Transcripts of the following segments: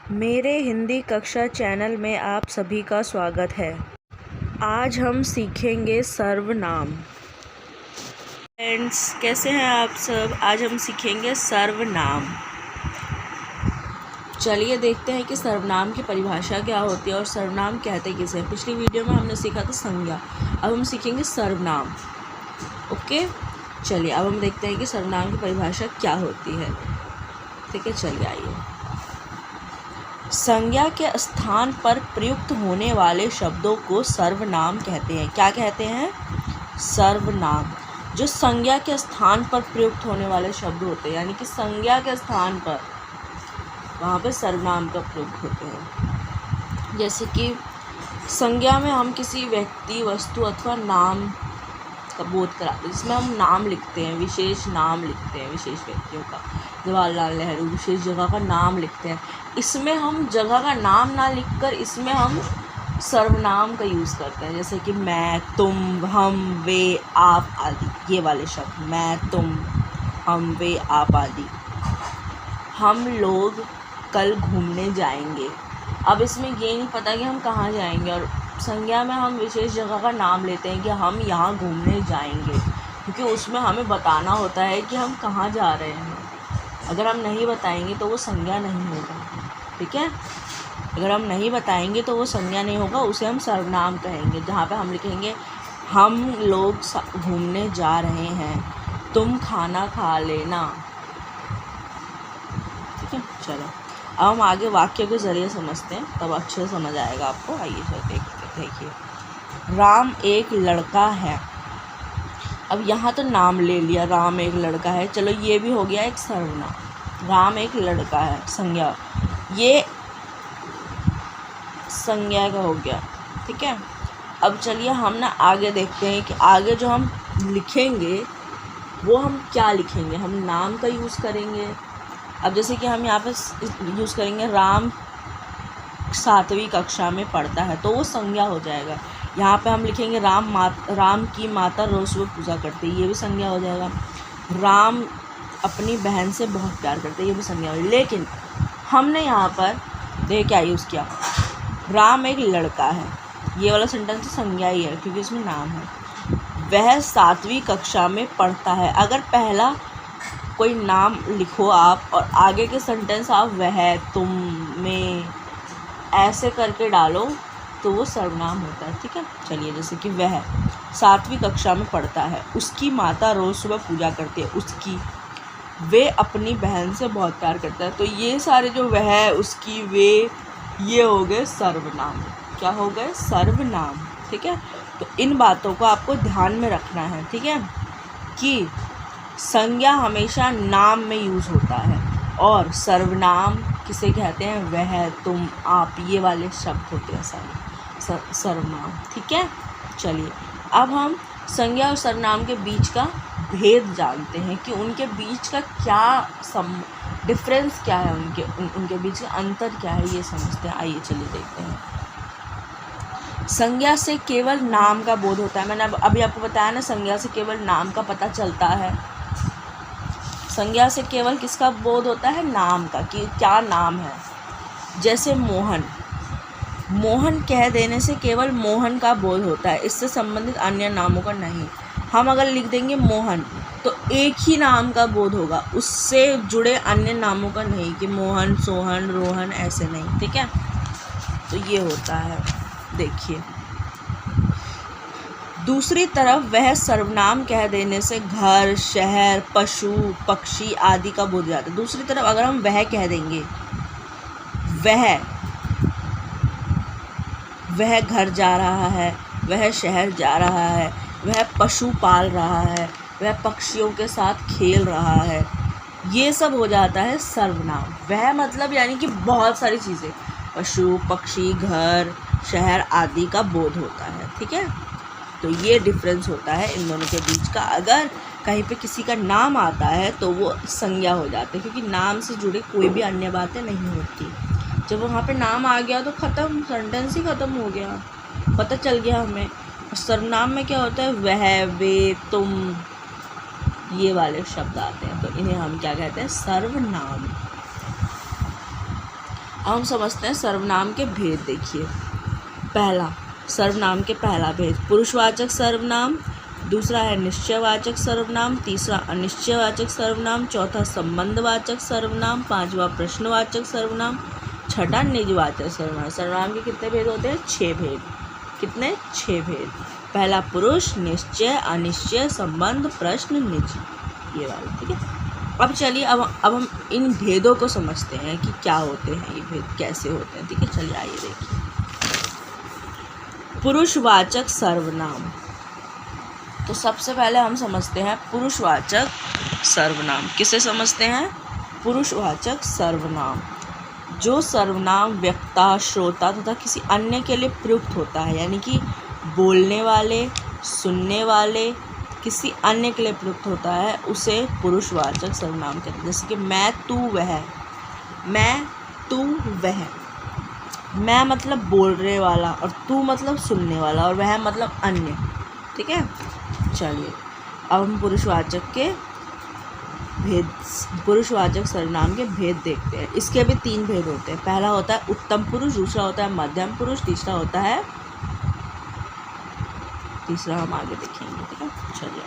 मेरे हिंदी कक्षा चैनल में आप सभी का स्वागत है। आज हम सीखेंगे सर्वनाम। फ्रेंड्स, कैसे हैं आप सब? आज हम सीखेंगे सर्वनाम। चलिए देखते हैं कि सर्वनाम की परिभाषा क्या होती है और सर्वनाम कहते किसे हैं। पिछली वीडियो में हमने सीखा था संज्ञा, अब हम सीखेंगे सर्वनाम। ओके, चलिए अब हम देखते हैं कि सर्वनाम की परिभाषा क्या होती है। ठीक है, चलिए आइए। संज्ञा के स्थान पर प्रयुक्त होने वाले शब्दों को सर्वनाम कहते हैं। क्या कहते हैं? सर्वनाम। जो संज्ञा के स्थान पर प्रयुक्त होने वाले शब्द होते हैं, यानी कि संज्ञा के स्थान पर, वहाँ पे सर्वनाम का प्रयोग होते हैं। जैसे कि संज्ञा में हम किसी व्यक्ति, वस्तु अथवा नाम का बोध कराते हैं, जिसमें हम नाम लिखते हैं, विशेष नाम लिखते हैं विशेष व्यक्तियों का। जवाहरलाल नेहरू विशेष जगह का नाम लिखते हैं। इसमें हम जगह का नाम ना लिखकर इसमें हम सर्वनाम का यूज़ करते हैं। जैसे कि मैं, तुम, हम, वे, आप आदि, ये वाले शब्द, मैं, तुम, हम, वे, आप आदि। हम लोग कल घूमने जाएंगे। अब इसमें ये नहीं पता कि हम कहाँ जाएंगे, और संज्ञा में हम विशेष जगह का नाम लेते हैं कि हम यहाँ घूमने जाएंगे, क्योंकि उसमें हमें बताना होता है कि हम कहाँ जा रहे हैं। अगर हम नहीं बताएंगे तो वो संज्ञा नहीं होगा। ठीक है, अगर हम नहीं बताएंगे तो वो संज्ञा नहीं होगा, उसे हम सर्वनाम कहेंगे। जहाँ पे हम लिखेंगे हम लोग घूमने जा रहे हैं, तुम खाना खा लेना। ठीक है, चलो अब हम आगे वाक्य के ज़रिए समझते हैं, तब अच्छे से समझ आएगा आपको। आइए चलो देखिए। राम एक लड़का है। अब यहाँ तो नाम ले लिया, राम एक लड़का है, चलो ये भी हो गया एक सर्वनाम। राम एक लड़का है, संज्ञा, ये संज्ञा का हो गया। ठीक है, अब चलिए हम ना आगे देखते हैं कि आगे जो हम लिखेंगे वो हम क्या लिखेंगे। हम नाम का यूज़ करेंगे। अब जैसे कि हम यहाँ पे यूज़ करेंगे राम 7वीं कक्षा में पढ़ता है, तो वो संज्ञा हो जाएगा। यहाँ पे हम लिखेंगे राम की माता रोज़ सुबह पूजा करती है, ये भी संज्ञा हो जाएगा। राम अपनी बहन से बहुत प्यार करते हैं, ये भी संज्ञा हो जाएगी। लेकिन हमने यहाँ पर देखिए क्या यूज़ किया, राम एक लड़का है, ये वाला सेंटेंस संज्ञा ही है क्योंकि इसमें नाम है। वह 7वीं कक्षा में पढ़ता है। अगर पहला कोई नाम लिखो आप और आगे के सेंटेंस आप वह, तुम, मैं ऐसे करके डालो तो वो सर्वनाम होता है। ठीक है, चलिए जैसे कि वह 7वीं कक्षा में पढ़ता है, उसकी माता रोज़ सुबह पूजा करती है, उसकी, वे अपनी बहन से बहुत प्यार करता है। तो ये सारे जो वह, उसकी, वे, ये हो गए सर्वनाम। क्या हो गए? सर्वनाम। ठीक है, तो इन बातों को आपको ध्यान में रखना है। ठीक है, कि संज्ञा हमेशा नाम में यूज़ होता है और सर्वनाम किसे कहते हैं? वह, तुम, आप, ये वाले शब्द होते हैं सारे सर्वनाम। ठीक है, चलिए अब हम संज्ञा और सर्वनाम के बीच का भेद जानते हैं कि उनके बीच का क्या डिफरेंस क्या है, उनके बीच का अंतर क्या है, ये समझते हैं। आइए चलिए देखते हैं। संज्ञा से केवल नाम का बोध होता है। मैंने अभी आपको बताया ना, संज्ञा से केवल नाम का पता चलता है। संज्ञा से केवल किसका बोध होता है? नाम का, कि क्या नाम है। जैसे मोहन, मोहन कह देने से केवल मोहन का बोध होता है, इससे संबंधित अन्य नामों का नहीं। हम अगर लिख देंगे मोहन तो एक ही नाम का बोध होगा, उससे जुड़े अन्य नामों का नहीं, कि मोहन, सोहन, रोहन, ऐसे नहीं। ठीक है, तो ये होता है। देखिए, दूसरी तरफ वह सर्वनाम कह देने से घर, शहर, पशु, पक्षी आदि का बोध जाता है। दूसरी तरफ अगर हम वह कह देंगे, वह घर जा रहा है, वह शहर जा रहा है, वह पशु पाल रहा है, वह पक्षियों के साथ खेल रहा है, ये सब हो जाता है सर्वनाम। वह मतलब यानी कि बहुत सारी चीज़ें, पशु, पक्षी, घर, शहर आदि का बोध होता है। ठीक है, तो ये डिफरेंस होता है इन दोनों के बीच का। अगर कहीं पे किसी का नाम आता है तो वो संज्ञा हो जाती है, क्योंकि नाम से जुड़े कोई भी अन्य बातें नहीं होती। जब वहाँ पे नाम आ गया तो ख़त्म, सेंटेंस ही ख़त्म हो गया, पता चल गया हमें। सर्वनाम में क्या होता है? वह, वे, तुम, ये वाले शब्द आते हैं, तो इन्हें हम क्या कहते हैं? सर्वनाम। हम समझते हैं सर्वनाम के भेद। देखिए, पहला सर्वनाम के पहला भेद, पुरुषवाचक सर्वनाम, दूसरा है निश्चयवाचक सर्वनाम, तीसरा अनिश्चयवाचक सर्वनाम, चौथा संबंधवाचक सर्वनाम, पांचवा प्रश्नवाचक सर्वनाम, छठा निजवाचक सर्वनाम। सर्वनाम के कितने भेद होते हैं? 6 भेद। कितने? 6 भेद। पहला पुरुष, निश्चय, अनिश्चय, संबंध, प्रश्न, निज, ये वाला। ठीक है। अब चलिए अब हम इन भेदों को समझते हैं कि क्या होते हैं ये भेद, कैसे होते हैं। ठीक है, चलिए आइए देखिए। पुरुषवाचक सर्वनाम, तो सबसे पहले हम समझते हैं पुरुषवाचक सर्वनाम। किसे समझते हैं? पुरुषवाचक सर्वनाम। जो सर्वनाम वक्ता, श्रोता तथा किसी अन्य के लिए प्रयुक्त होता है, यानी कि बोलने वाले, सुनने वाले, किसी अन्य के लिए प्रयुक्त होता है, उसे पुरुषवाचक सर्वनाम कहते हैं। जैसे कि मैं, तू, वह। मैं, तू, वह। मैं मतलब बोलने वाला, और तू मतलब सुनने वाला, और वह मतलब अन्य। ठीक है। चलिए अब हम पुरुषवाचक के भेद, पुरुषवाचक सर्वनाम के भेद देखते हैं। इसके भी 3 भेद होते हैं। पहला होता है उत्तम पुरुष, दूसरा होता है मध्यम पुरुष, तीसरा होता है, तीसरा हम आगे देखेंगे। ठीक है। चलिए,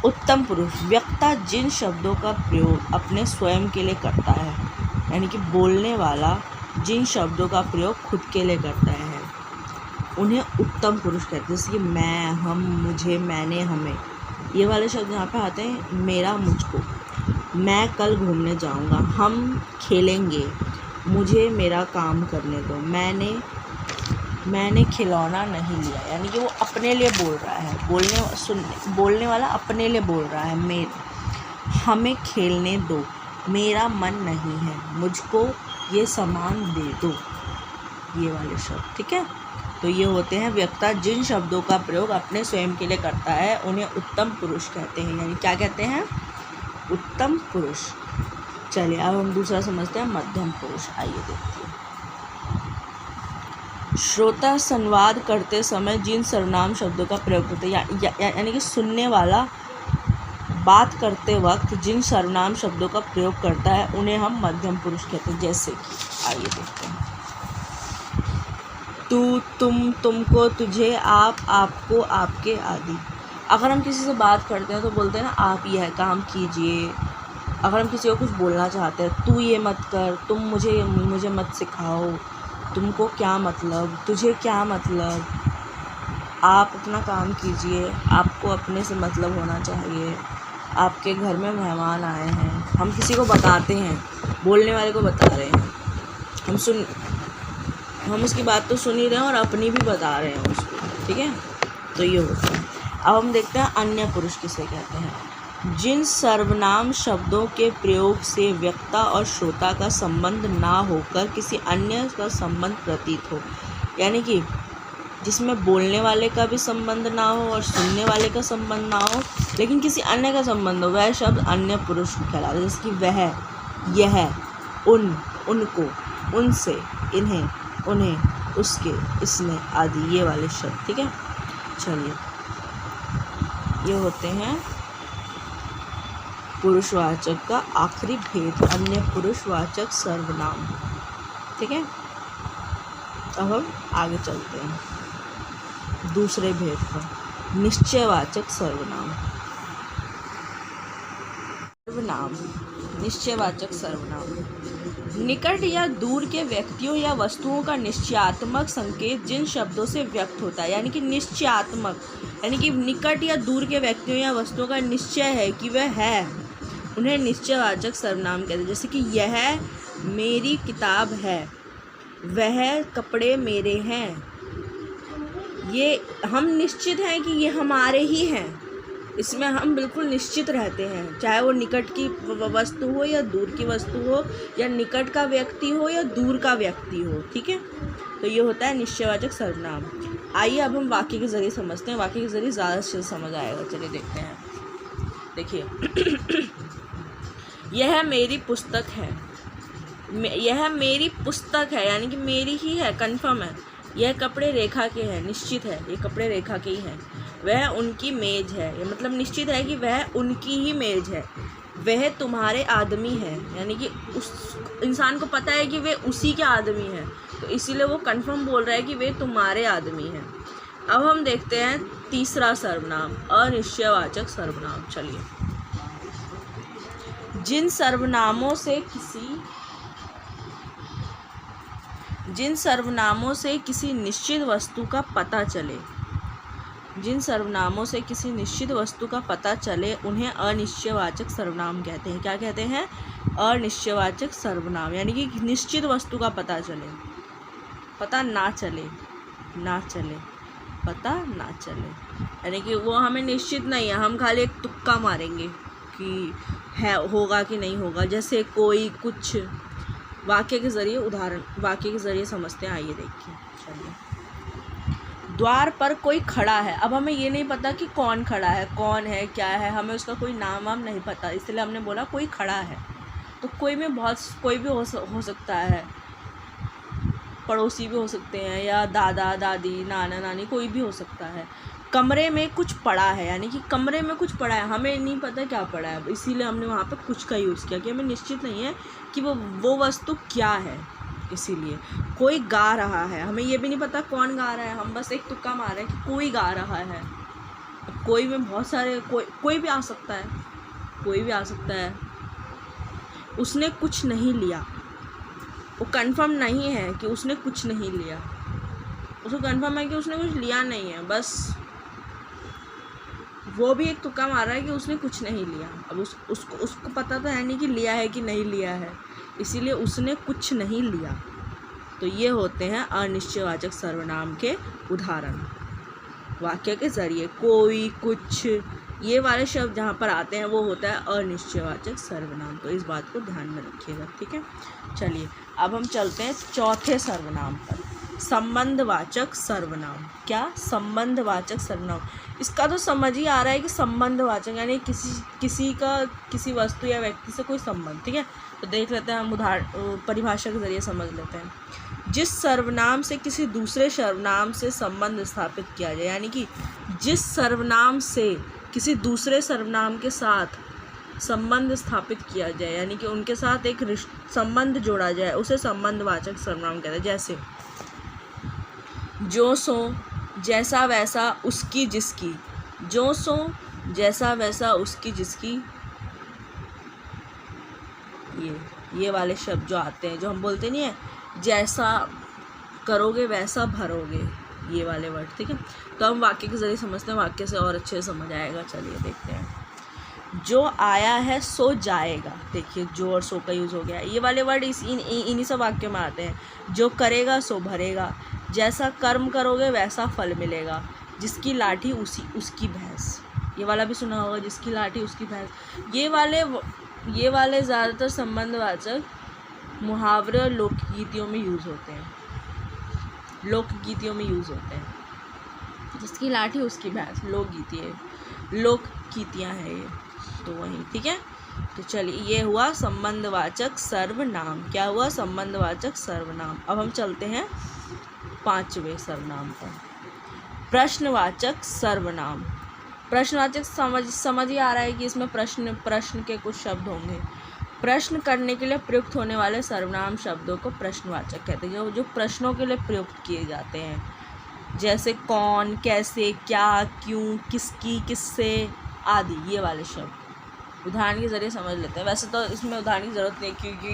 उत्तम पुरुष, वक्ता जिन शब्दों का प्रयोग अपने स्वयं के लिए करता है, यानी कि बोलने वाला जिन शब्दों का प्रयोग खुद के लिए करता है, उन्हें उत्तम पुरुष कहते हैं। जैसे कि मैं, हम, मुझे, मैंने, हमें, ये वाले शब्द यहाँ पे आते हैं। मेरा, मुझको, मैं कल घूमने जाऊँगा, हम खेलेंगे, मुझे मेरा काम करने दो, मैंने खिलौना नहीं लिया, यानी कि वो अपने लिए बोल रहा है। बोलने वाला अपने लिए बोल रहा है। हमें खेलने दो, मेरा मन नहीं है, मुझको ये सामान दे दो, ये वाले शब्द। ठीक है। तो ये होते हैं वक्ता जिन शब्दों का प्रयोग अपने स्वयं के लिए करता है, उन्हें उत्तम पुरुष कहते हैं। यानी क्या कहते हैं? उत्तम पुरुष। चलिए अब हम दूसरा समझते हैं मध्यम पुरुष। आइए देखते हैं। श्रोता संवाद करते समय जिन सर्वनाम शब्दों का प्रयोग करते हैं, यानी कि सुनने वाला बात करते वक्त जिन सर्वनाम शब्दों का प्रयोग करता है, उन्हें हम मध्यम पुरुष कहते हैं। जैसे कि आइए देखते हैं। तू, तुम, तुमको, तुझे, आप, आपको, आपके आदि। अगर हम किसी से बात करते हैं तो बोलते हैं ना, आप यह काम कीजिए। अगर हम किसी को कुछ बोलना चाहते हैं, तू ये मत कर, तुम मुझे मत सिखाओ, तुमको क्या मतलब, तुझे क्या मतलब, आप अपना काम कीजिए, आपको अपने से मतलब होना चाहिए, आपके घर में मेहमान आए हैं। हम किसी को बताते हैं, बोलने वाले को बता रहे हैं, हम उसकी बात तो सुन ही रहे हैं और अपनी भी बता रहे हैं उसको। ठीक है। तो ये होता है। अब हम देखते हैं अन्य पुरुष किसे कहते हैं। जिन सर्वनाम शब्दों के प्रयोग से वक्ता और श्रोता का संबंध ना होकर किसी अन्य का संबंध प्रतीत हो, यानी कि जिसमें बोलने वाले का भी संबंध ना हो और सुनने वाले का संबंध ना हो, लेकिन किसी अन्य का संबंध हो, वह शब्द अन्य पुरुष कहलाता है। जैसे कि वह, यह, उन, उनको, उनसे, इन्हें, उन्हें, उसके, इसने आदि, ये वाले शब्द। ठीक है। चलिए ये होते हैं पुरुषवाचक का आखिरी भेद, अन्य पुरुषवाचक सर्वनाम। ठीक है। अब हम आगे चलते हैं दूसरे भेद पर, निश्चयवाचक सर्वनाम। निश्चयवाचक सर्वनाम, निकट या दूर के व्यक्तियों या वस्तुओं का निश्चयात्मक संकेत जिन शब्दों से व्यक्त होता है, यानी कि निश्चयात्मक, यानी कि निकट या दूर के व्यक्तियों या वस्तुओं का निश्चय है कि वह है, उन्हें निश्चयवाचक सर्वनाम कहते हैं। जैसे कि यह मेरी किताब है, वह कपड़े मेरे हैं, ये हम निश्चित हैं कि ये हमारे ही हैं, इसमें हम बिल्कुल निश्चित रहते हैं, चाहे वो निकट की वस्तु हो या दूर की वस्तु हो, या निकट का व्यक्ति हो या दूर का व्यक्ति हो। ठीक है। तो ये होता है निश्चयवाचक सर्वनाम। आइए अब हम वाक्य के ज़रिए समझते हैं, वाक्य के ज़रिए ज़्यादा समझ आएगा। चलिए देखते हैं। देखिए, यह मेरी पुस्तक है, यह मेरी पुस्तक है, यानी कि मेरी ही है, कन्फर्म है। यह कपड़े रेखा के हैं, निश्चित है ये कपड़े रेखा के ही हैं। वह उनकी मेज़ है, ये मतलब निश्चित है कि वह उनकी ही मेज़ है। वह तुम्हारे आदमी है, यानी कि उस इंसान को पता है कि वे उसी के आदमी हैं, तो इसीलिए वो कंफर्म बोल रहा है कि वे तुम्हारे आदमी हैं। अब हम देखते हैं तीसरा सर्वनाम, अनिश्चयवाचक सर्वनाम। चलिए, जिन सर्वनामों से किसी निश्चित वस्तु का पता चले, जिन सर्वनामों से किसी निश्चित वस्तु का पता चले उन्हें अनिश्चयवाचक सर्वनाम कहते हैं। क्या कहते हैं? अनिश्चयवाचक सर्वनाम, यानी कि निश्चित वस्तु का पता चले, पता ना चले, पता ना चले, यानी कि वो हमें निश्चित नहीं है, हम खाली एक तुक्का मारेंगे कि है होगा कि नहीं होगा। जैसे कोई, कुछ, वाक्य के ज़रिए, उदाहरण वाक्य के ज़रिए समझते हैं। आइए देखिए। चलिए, द्वार पर कोई खड़ा है। अब हमें ये नहीं पता कि कौन खड़ा है, कौन है, क्या है, हमें उसका कोई नाम वाम नहीं पता, इसलिए हमने बोला कोई खड़ा है। तो कोई में कोई भी हो सकता है, पड़ोसी भी हो सकते हैं, या दादा दादी, नाना नानी, कोई भी हो सकता है। कमरे में कुछ पड़ा है, यानी कि कमरे में कुछ पड़ा है, हमें नहीं पता क्या पड़ा है, इसीलिए हमने वहाँ पे कुछ का यूज़ किया कि हमें निश्चित नहीं है कि वो वस्तु क्या है। इसीलिए कोई गा रहा है, हमें ये भी नहीं पता कौन गा रहा है, हम बस एक तुक्का मार रहे हैं कि कोई गा रहा है। अब कोई में बहुत सारे कोई भी आ सकता है, कोई भी आ सकता है। उसने कुछ नहीं लिया, वो कंफर्म नहीं है कि उसने कुछ नहीं लिया, उसको कंफर्म है कि उसने कुछ लिया नहीं है, बस वो भी एक तुक्का मार रहा है कि उसने कुछ नहीं लिया। अब उसको पता तो है नहीं कि लिया है कि नहीं लिया है, इसीलिए उसने कुछ नहीं लिया। तो ये होते हैं अनिश्चयवाचक सर्वनाम के उदाहरण। वाक्य के ज़रिए कोई, कुछ, ये वाले शब्द जहाँ पर आते हैं वो होता है अनिश्चयवाचक सर्वनाम। तो इस बात को ध्यान में रखिएगा, ठीक है। चलिए, अब हम चलते हैं चौथे सर्वनाम पर, संबंधवाचक सर्वनाम। क्या? संबंधवाचक सर्वनाम। इसका तो समझ ही आ रहा है कि संबंधवाचक यानी किसी वस्तु या व्यक्ति से कोई संबंध, ठीक है। तो देख लेते हैं, हम परिभाषा के ज़रिए समझ लेते हैं। जिस सर्वनाम से किसी दूसरे सर्वनाम से संबंध स्थापित किया जाए, यानी कि जिस सर्वनाम से किसी दूसरे सर्वनाम के साथ संबंध स्थापित किया जाए, यानी कि उनके साथ एक संबंध जोड़ा जाए, उसे संबंधवाचक सर्वनाम कहते हैं। जैसे जो सो, जैसा वैसा, उसकी जिसकी। जो सो, जैसा वैसा, उसकी जिसकी, ये वाले शब्द जो आते हैं, जो हम बोलते नहीं है, जैसा करोगे वैसा भरोगे, ये वाले वर्ड, ठीक है। तो हम वाक्य के ज़रिए समझते हैं, वाक्य से और अच्छे से समझ आएगा। चलिए देखते हैं। जो आया है सो जाएगा। देखिए, जो और सो का यूज़ हो गया। ये वाले वर्ड इन्हीं सब वाक्य में आते हैं। जो करेगा सो भरेगा, जैसा कर्म करोगे वैसा फल मिलेगा, जिसकी लाठी उसकी भैंस। ये वाला भी सुना होगा, जिसकी लाठी उसकी भैंस। ये वाले ज़्यादातर संबंधवाचक मुहावरे और लोकगीतियों में यूज़ होते हैं, जिसकी लाठी उसकी भैंस, लोकगीतियाँ हैं ये, तो वही, ठीक है। तो चलिए, ये हुआ संबंधवाचक सर्वनाम। क्या हुआ? संबंधवाचक सर्वनाम। अब हम चलते हैं पांचवें सर्वनाम पर, प्रश्नवाचक सर्वनाम। प्रश्नवाचक समझ ही आ रहा है कि इसमें प्रश्न के कुछ शब्द होंगे। प्रश्न करने के लिए प्रयुक्त होने वाले सर्वनाम शब्दों को प्रश्नवाचक कहते हैं, जो प्रश्नों के लिए प्रयुक्त किए जाते हैं। जैसे कौन, कैसे, क्या, क्यों, किसकी, किससे आदि, ये वाले शब्द उदाहरण के ज़रिए समझ लेते हैं। वैसे तो इसमें उदाहरण की ज़रूरत नहीं, क्योंकि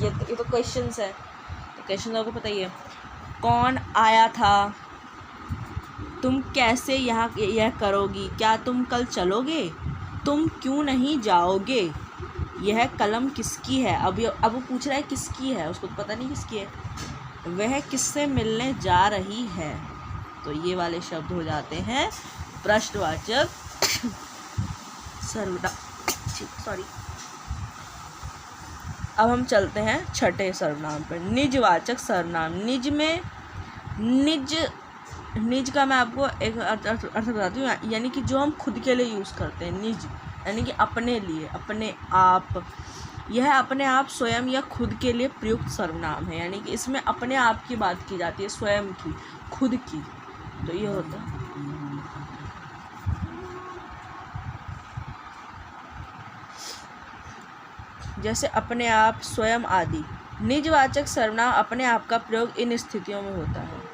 ये तो क्वेश्चंस है, तो क्वेश्चन आपको पता ही है। कौन आया था, तुम कैसे यह करोगी, क्या तुम कल चलोगे, तुम क्यों नहीं जाओगे, यह कलम किसकी है। अब वो पूछ रहा है किसकी है, उसको तो पता नहीं किसकी है। वह किससे मिलने जा रही है। तो ये वाले शब्द हो जाते हैं प्रश्नवाचक सर्वनाम। सॉरी। अब हम चलते हैं छठे सर्वनाम पर, निजवाचक सर्वनाम। निज का मैं आपको एक अर्थ बताती हूँ, यानी कि जो हम खुद के लिए यूज़ करते हैं। निज यानी कि अपने लिए, अपने आप। यह अपने आप, स्वयं या खुद के लिए प्रयुक्त सर्वनाम है, यानी कि इसमें अपने आप की बात की जाती है, स्वयं की, खुद की। तो ये होता है जैसे अपने आप, स्वयं आदि। निजवाचक सर्वनाम अपने आप का प्रयोग इन स्थितियों में होता है।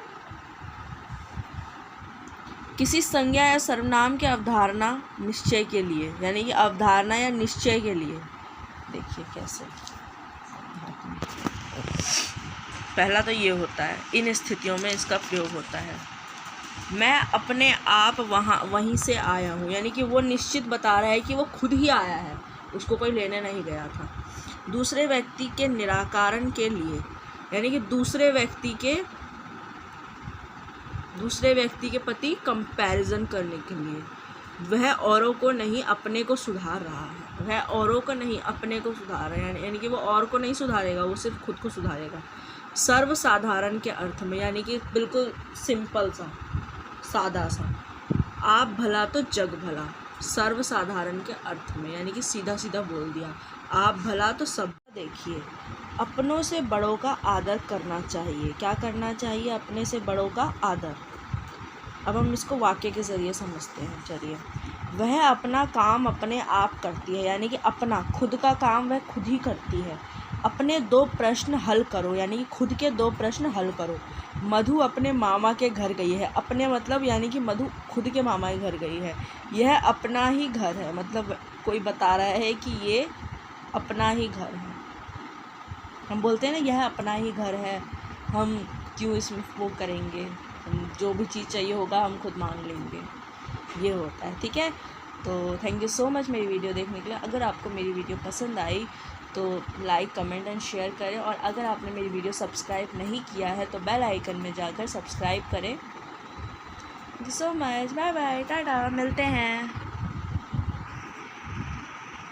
किसी संज्ञा या सर्वनाम की अवधारणा निश्चय के लिए, यानी कि अवधारणा या निश्चय के लिए। देखिए कैसे, पहला तो ये होता है, इन स्थितियों में इसका प्रयोग होता है। मैं अपने आप वहीं से आया हूँ, यानी कि वो निश्चित बता रहा है कि वो खुद ही आया है, उसको कोई लेने नहीं गया था। दूसरे व्यक्ति के निराकरण के लिए, यानी कि दूसरे व्यक्ति के प्रति कंपैरिजन करने के लिए। वह औरों को नहीं अपने को सुधार रहा है, वह औरों को नहीं अपने को सुधार रहा है, यानी कि वो और को नहीं सुधारेगा, वो सिर्फ खुद को सुधारेगा। सर्वसाधारण के अर्थ में, यानी कि बिल्कुल सिंपल सा, सादा सा। आप भला तो जग भला, सर्वसाधारण के अर्थ में, यानी कि सीधा सीधा बोल दिया। आप भला तो सब। देखिए, अपनों से बड़ों का आदर करना चाहिए। क्या करना चाहिए? अपने से बड़ों का आदर। अब हम इसको वाक्य के ज़रिए समझते हैं। चलिए, वह अपना काम अपने आप करती है, यानी कि अपना खुद का काम वह खुद ही करती है। अपने 2 प्रश्न हल करो, यानी कि खुद के 2 प्रश्न हल करो। मधु अपने मामा के घर गई है। अपने मतलब यानी कि मधु खुद के मामा के घर गई है। यह अपना ही घर है, मतलब कोई बता रहा है कि ये अपना ही घर है। हम बोलते हैं ना, यह अपना ही घर है, हम क्यों इसमें वो करेंगे, जो भी चीज़ चाहिए होगा हम खुद मांग लेंगे, ये होता है। ठीक है, तो थैंक यू सो मच मेरी वीडियो देखने के लिए। अगर आपको मेरी वीडियो पसंद आई तो लाइक, कमेंट एंड शेयर करें, और अगर आपने मेरी वीडियो सब्सक्राइब नहीं किया है तो बेल आइकन में जाकर सब्सक्राइब करें। Thank you so much, bye bye, tata, मिलते हैं।